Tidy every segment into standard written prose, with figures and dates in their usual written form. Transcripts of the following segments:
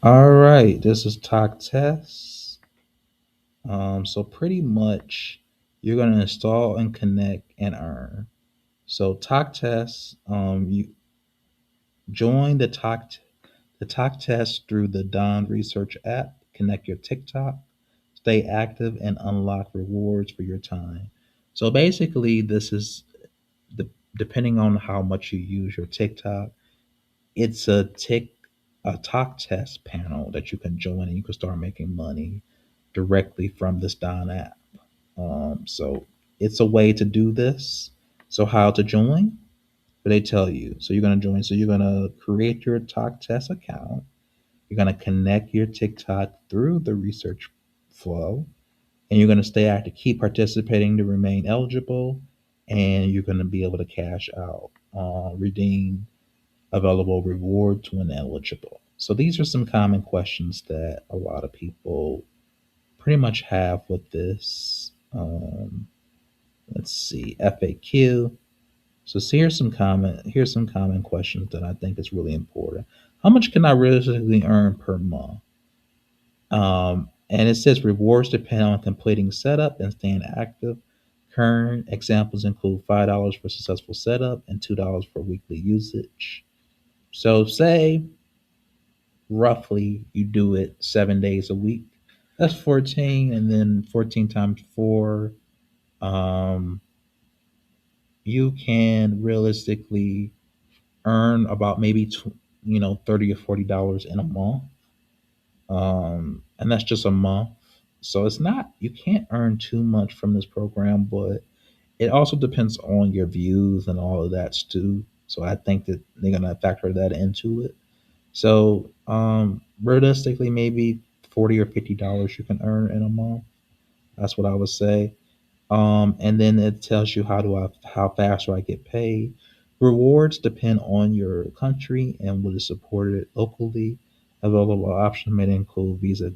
All right, this is TokTest. So pretty much, you're gonna install and connect and earn. So TokTest, you join the TokTest through the Don Research app. Connect your TikTok, stay active, and unlock rewards for your time. So basically, this is the depending on how much you use your TikTok. It's a talk test panel that you can join and you can start making money directly from this Don app. So it's a way to do this. So how to join? But they tell you. So you're gonna join. So you're gonna create your talk test account. You're gonna connect your TikTok through the research flow, and you're gonna stay active, keep participating to remain eligible, and you're gonna be able to cash out, redeem available rewards when eligible. So these are some common questions that a lot of people pretty much have with this. Let's see, FAQ. So here's some common questions that I think is really important. How much can I realistically earn per month? And it says rewards depend on completing setup and staying active. Current examples include $5 for successful setup and $2 for weekly usage. So say roughly you do it 7 days a week. That's 14, and then 14 times four. Um, you can realistically earn about maybe $30 or $40 in a month, and that's just a month. So it's not you can't earn too much from this program, but it also depends on your views and all of that too. So I think that they're gonna factor that into it. So realistically, maybe $40 or $50 you can earn in a month. That's what I would say. And then it tells you how fast do I get paid. Rewards depend on your country and what is supported locally. Available options may include Visa,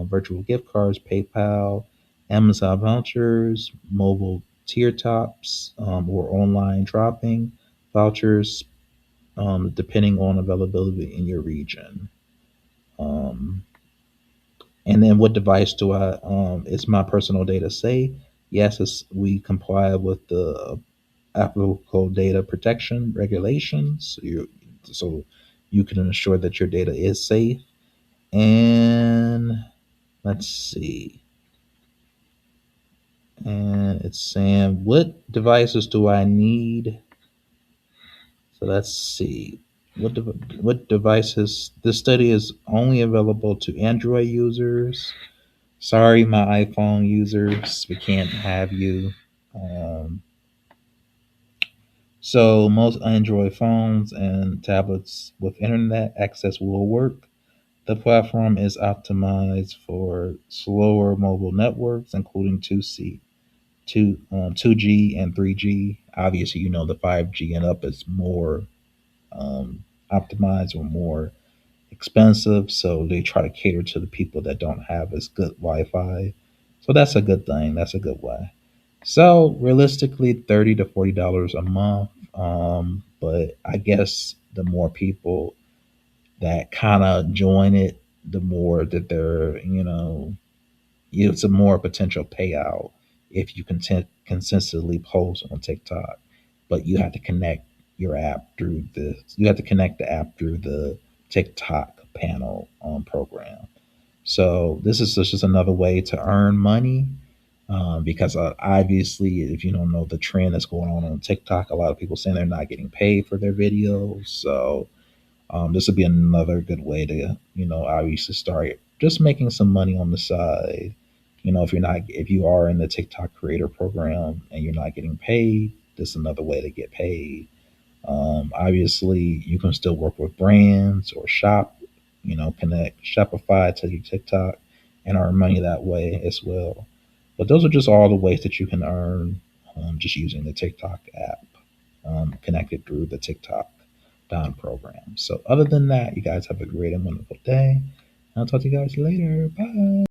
virtual gift cards, PayPal, Amazon vouchers, mobile tier tops, or online dropping vouchers, depending on availability in your region. Um, and then what device do I? Is my personal data safe? Yes, we comply with the applicable data protection regulations. So you can ensure that your data is safe. And let's see. And it's saying what devices do I need? So let's see. What devices? This study is only available to Android users. Sorry, my iPhone users, we can't have you. Um, so most Android phones and tablets with internet access will work. The platform is optimized for slower mobile networks, including 2G and 3G. Obviously, the 5G and up is more um, optimized or more expensive, so they try to cater to the people that don't have as good Wi-Fi. So that's a good thing. That's a good way. So realistically, $30 to $40 a month. But I guess the more people that kind of join it, the more that they're, it's a more potential payout if you consistently post on TikTok. But you have to connect the app through the TikTok panel program. So this is just another way to earn money, because obviously, if you don't know the trend that's going on TikTok, a lot of people saying they're not getting paid for their videos. So this would be another good way to, obviously start just making some money on the side. If you are in the TikTok creator program and you're not getting paid, this is another way to get paid. Obviously, you can still work with brands or connect Shopify to your TikTok and earn money that way as well. But those are just all the ways that you can earn, just using the TikTok app, connected through the TikTok Don program. So, other than that, you guys have a great and wonderful day. I'll talk to you guys later. Bye.